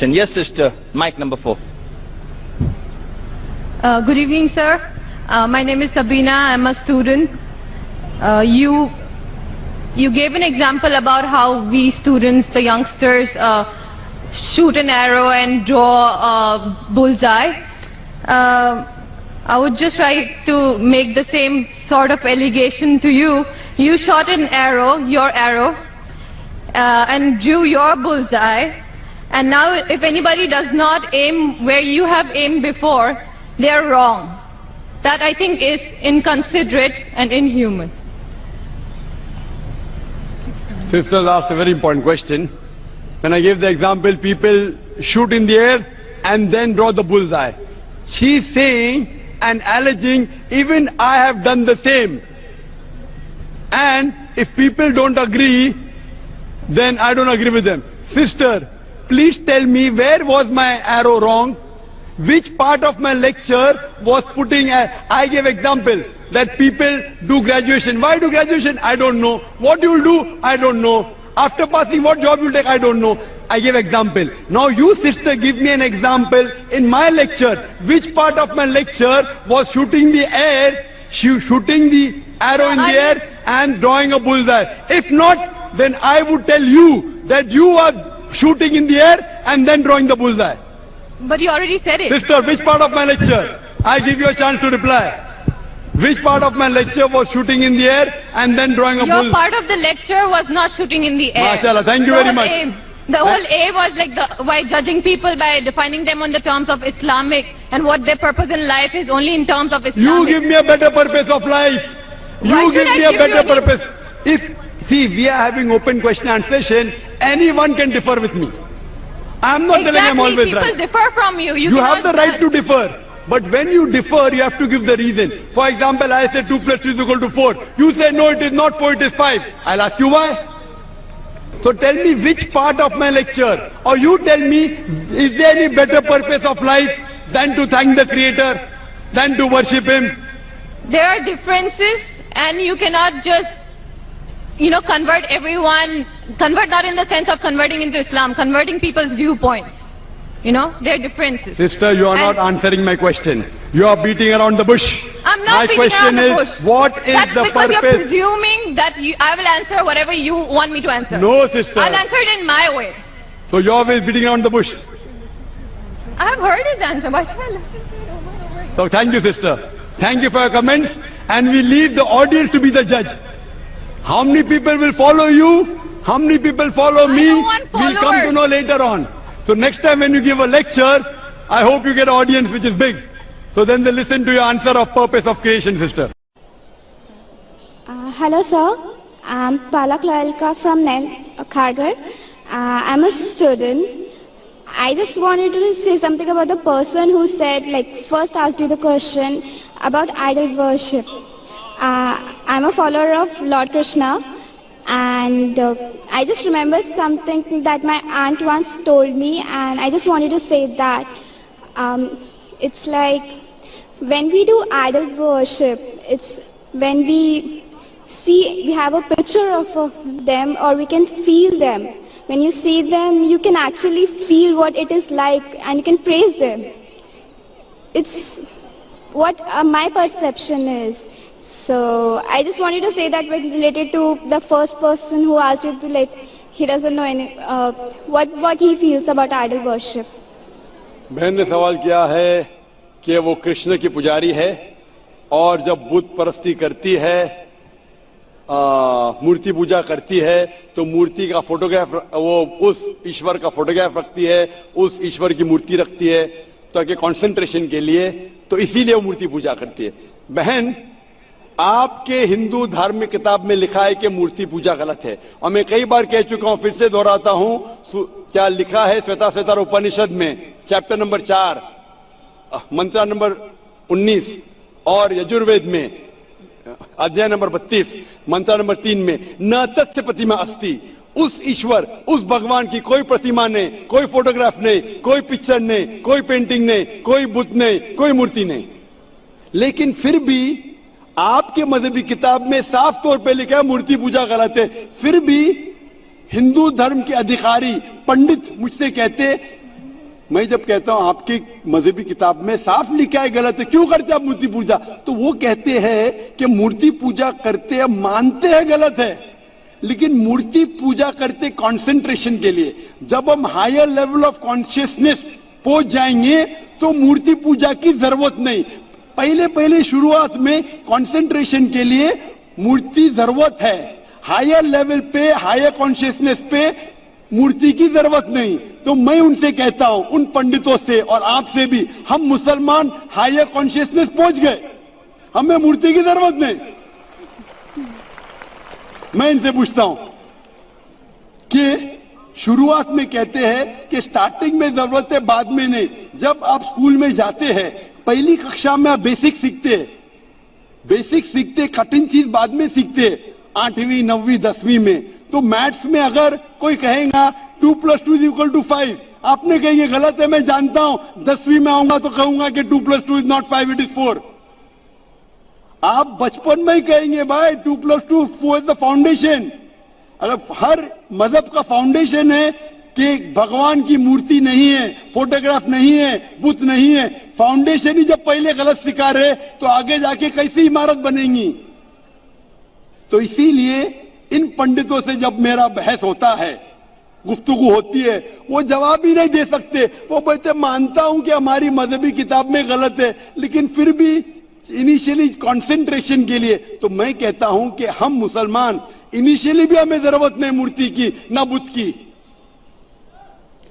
question. Yes, sister. Mic number 4. Good evening, sir. My name is Sabina. I'm a student. You gave an example about how we students, the youngsters, shoot an arrow and draw a bullseye. I would just try to make the same sort of allegation to you. You shot an arrow, your arrow, and drew your bullseye. And now if anybody does not aim where you have aimed before, they are wrong. That I think is inconsiderate and inhuman. Sisters asked a very important question. When I gave the example, people shoot in the air and then draw the bullseye. She's saying and alleging, even I have done the same. And if people don't agree, then I don't agree with them. Sister, please tell me, where was my arrow wrong? Which part of my lecture was putting I gave example that people do graduation. Why do graduation? I don't know. What you will do? I don't know. After passing, what job you will take? I don't know. I gave example. Now you, sister, give me an example in my lecture. Which part of my lecture was shooting the air, shooting the arrow in the air and drawing a bullseye? If not, then I would tell you that you are shooting in the air and then drawing the bullseye. But you already said it. Sister, which part of my lecture? I give you a chance to reply. Which part of my lecture was shooting in the air and then drawing a bullseye? Your part of the lecture was not shooting in the air. MashaAllah, thank you very much. The whole aim was like by judging people by defining them on the terms of Islamic and what their purpose in life is only in terms of Islamic. You give me a better purpose of life. You give me a better purpose. See, we are having open question and session. Anyone can differ with me. I am not telling I am always right. People differ from you. You have the right to differ. But when you differ, you have to give the reason. For example, I say 2 plus 2 is equal to 4. You say no, it is not 4, it is 5. I'll ask you why. So tell me which part of my lecture, or you tell me, is there any better purpose of life than to thank the Creator, than to worship Him? There are differences, and you cannot just, convert everyone, convert not in the sense of converting into Islam, converting people's viewpoints. There are differences. Sister, you are not answering my question. You are beating around the bush. I'm not beating around the bush. What is That's the because purpose? you're presuming that I will answer whatever you want me to answer. No, sister. I'll answer it in my way. So you're always beating around the bush. I have heard his answer. Why should I listen? So thank you, sister. Thank you for your comments. And we leave the audience to be the judge. How many people will follow you? How many people follow me? We'll come to know later on. So next time when you give a lecture, I hope you get an audience which is big. So then they listen to your answer of purpose of creation, sister. Hello, sir. I'm Palak Lalka from Kharghar. I'm a student. I just wanted to say something about the person who said, first asked you the question about idol worship. I'm a follower of Lord Krishna. And I just remember something that my aunt once told me, and I just wanted to say that it's like when we do idol worship, it's when we have a picture of them, or we can feel them. When you see them, you can actually feel what it is like, and you can praise them. It's what my perception is. So I just wanted to say that related to the first person who asked you to he doesn't know what he feels about idol worship. बहन ने सवाल किया है कि वो कृष्ण की पुजारी है और जब बुत परस्ती करती है, मूर्ति पूजा करती है, तो मूर्ति का फोटोग्राफ, वो उस ईश्वर का फोटोग्राफ रखती है, उस ईश्वर की मूर्ति रखती है ताकि कंसंट्रेशन के लिए, तो इसीलिए वो मूर्ति पूजा करती है. बहन, आपके हिंदू धार्मिक किताब में लिखा है कि मूर्ति पूजा गलत है, और मैं कई बार कह चुका हूं, फिर से दोहराता हूं. क्या लिखा है श्वेताश्वेतर उपनिषद में चैप्टर नंबर 4 मंत्र नंबर 19 और यजुर्वेद में अध्याय नंबर 32 मंत्र नंबर 3 में न तस्य प्रतिमा अस्ति. उस ईश्वर, उस भगवान की कोई प्रतिमा नहीं, कोई फोटोग्राफ नहीं, कोई पिक्चर नहीं, कोई पेंटिंग नहीं, कोई बुत नहीं, कोई मूर्ति नहीं. लेकिन फिर भी आपके मजहबी किताब में साफ तौर पे लिखा है मूर्ति पूजा गलत है. फिर भी हिंदू धर्म के अधिकारी पंडित मुझसे कहते मैं जब कहता हूं आपकी मजहबी किताब में साफ लिखा है गलत है, क्यों करते आप मूर्ति पूजा, तो वो कहते हैं कि मूर्ति पूजा करते हैं, मानते हैं गलत है, लेकिन मूर्ति पूजा करते कंसंट्रेशन के लिए। जब हम हायर लेवल ऑफ कॉन्शियसनेस पहुंच जाएंगे तो मूर्ति पूजा की जरूरत नहीं। पहले पहले शुरुआत में कंसंट्रेशन के लिए मूर्ति जरूरत है, हायर लेवल पे, हायर कॉन्शियसनेस पे मूर्ति की जरूरत नहीं। तो मैं उनसे कहता हूं, उन पंडितों से और आपसे भी, हम मुसलमान हायर कॉन्शियसनेस पहुंच गए, हमें मूर्ति की जरूरत नहीं। मैं इनसे पूछता हूं कि शुरुआत में कहते हैं कि स्टार्टिंग में जरूरत है, बाद में नहीं। जब आप स्कूल में जाते हैं, पहली कक्षा में आप बेसिक सीखते हैं, बेसिक सीखते, कठिन चीज बाद में सीखते, 8वीं 9वीं 10वीं में। तो मैथ्स में अगर कोई कहेगा 2 + 2 = 5, आपने कहेंगे गलत है, मैं जानता हूं, 10वीं में आऊंगा तो कहूंगा कि 2 + 2 = 5, it is 4। आप बचपन में ही कहेंगे भाई 2 + 2 4 इज द फाउंडेशन। अगर हर मजहब का फाउंडेशन है कि भगवान की मूर्ति नहीं है, फोटोग्राफ नहीं है, बुत नहीं है, फाउंडेशन ही जब पहले गलत सिखा रहे तो आगे जाके कैसी इमारत बनेगी। तो इसीलिए इन पंडितों से जब मेरा बहस होता है, गुफ्तगू होती है, वो जवाब ही नहीं दे सकते। वो बोलते मानता हूं कि हमारी मजहबी किताब में गलत है, लेकिन फिर भी इनिशियली कंसंट्रेशन के लिए। तो मैं कहता हूं कि हम मुसलमान इनिशियली भी हमें जरूरत नहीं मूर्ति की ना बुत की,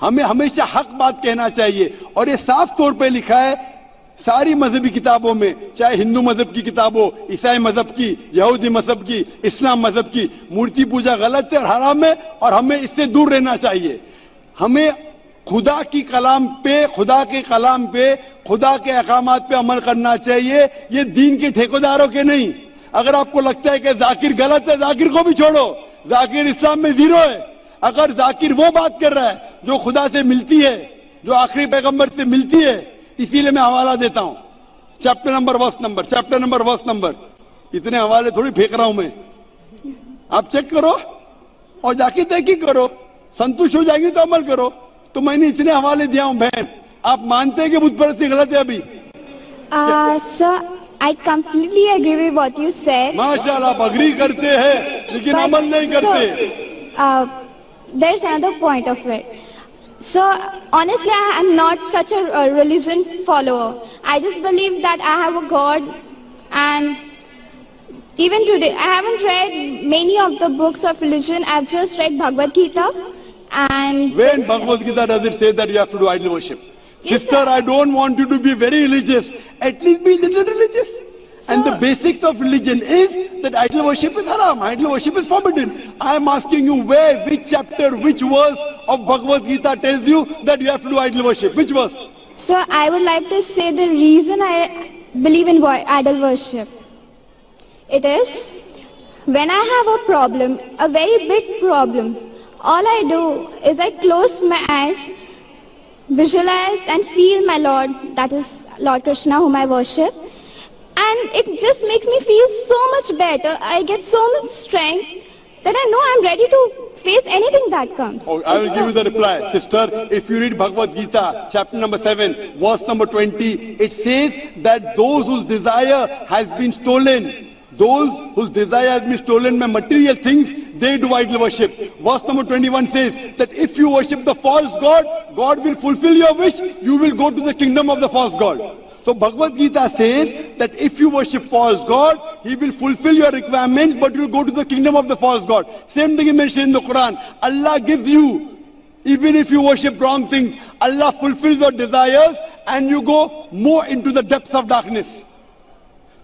हमें हमेशा हक बात कहना चाहिए। और ये साफ तौर पे लिखा है सारी मजहबी किताबों में, चाहे हिंदू मजहब की किताब हो, ईसाई मजहब की, यहूदी मजहब की, इस्लाम मजहब की, मूर्ति पूजा गलत है और हराम है और हमें इससे दूर रहना चाहिए। हमें खुदा की कलाम पे, खुदा के कलाम पे, खुदा के अहकामात पे अमल करना चाहिए, ये दीन के ठेकेदारों के नहीं। अगर आपको लगता है कि जाकिर गलत है, जाकिर को भी छोड़ो, जाकिर इस्लाम में 0 है। अगर जाकिर वो बात कर रहा है जो खुदा से मिलती है, जो आखिरी पैगंबर से मिलती है, इसीलिए मैं हवाला देता हूं, चैप्टर नंबर वर्स नंबर। इतने हवाले थोड़ी फेंक रहा हूं मैं, आप चेक करो और जाके तहकीक करो, संतुष्ट हो जाएगी तो अमल करो। तो मैंने इतने हवाले दिया हूं बहन, आप मानते हैं कि बुत परस्ती गलत है अभी? Sir, I completely agree with what you said. माशाल्लाह, आप अग्री करते हैं लेकिन But, अमल नहीं करते। sir, there's another point of it. So honestly, I am not such a religion follower. I just believe that I have a God, and even today I haven't read many of the books of religion. I've just read Bhagavad Gita. And when Bhagavad Gita does it say that you have to do idol worship? Yes, Sister, sir. I don't want you to be very religious. At least be a little religious. And the basics of religion is that idol worship is haram. Idol worship is forbidden. I am asking you where, which chapter, which verse of Bhagavad Gita tells you that you have to do idol worship? Which verse? so I would like to say the reason I believe in idol worship. It is when I have a problem, a very big problem, all I do is I close my eyes, visualize and feel my Lord, that is Lord Krishna whom I worship. And it just makes me feel so much better. I get so much strength that I know I'm ready to face anything that comes. Oh, I will give you the reply. Sister, if you read Bhagavad Gita, chapter number 7, verse number 20, it says that those whose desire has been stolen, those whose desire has been stolen by material things, they do idol worship. Verse number 21 says that if you worship the false god, God will fulfill your wish, you will go to the kingdom of the false god. So Bhagavad Gita says that if you worship false god, he will fulfill your requirements, but you will go to the kingdom of the false god. Same thing is mentioned in the Quran. Allah gives you, even if you worship wrong things, Allah fulfills your desires and you go more into the depths of darkness.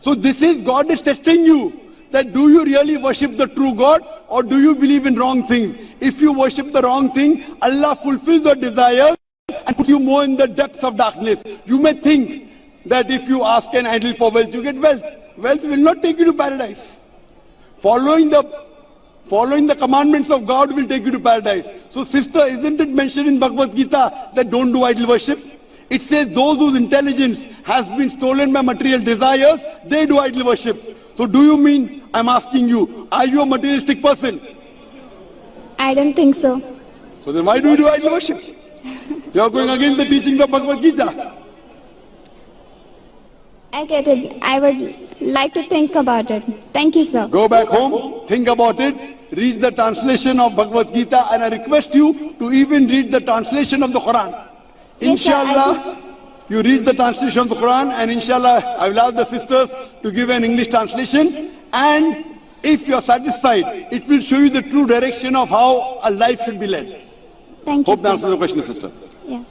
So this is, God is testing you, that do you really worship the true God or do you believe in wrong things? If you worship the wrong thing, Allah fulfills your desires and puts you more in the depths of darkness. You may think that if you ask an idol for wealth, you get wealth. Wealth will not take you to paradise. Following the commandments of God will take you to paradise. So sister, isn't it mentioned in Bhagavad Gita that don't do idol worship? It says those whose intelligence has been stolen by material desires, they do idol worship. So do you mean, I'm asking you, are you a materialistic person? I don't think so. So then why do you do idol worship? You are going against the teaching of Bhagavad Gita. I get it. I would like to think about it. Thank you, sir. Go back home, think about it, read the translation of Bhagavad Gita, and I request you to even read the translation of the Quran. Yes, sir, I Inshallah, you read the translation of the Quran, and inshallah, I will ask the sisters to give an English translation. And if you are satisfied, it will show you the true direction of how a life should be led. Thank you, Hope that sir. answers the question, sister. Yeah.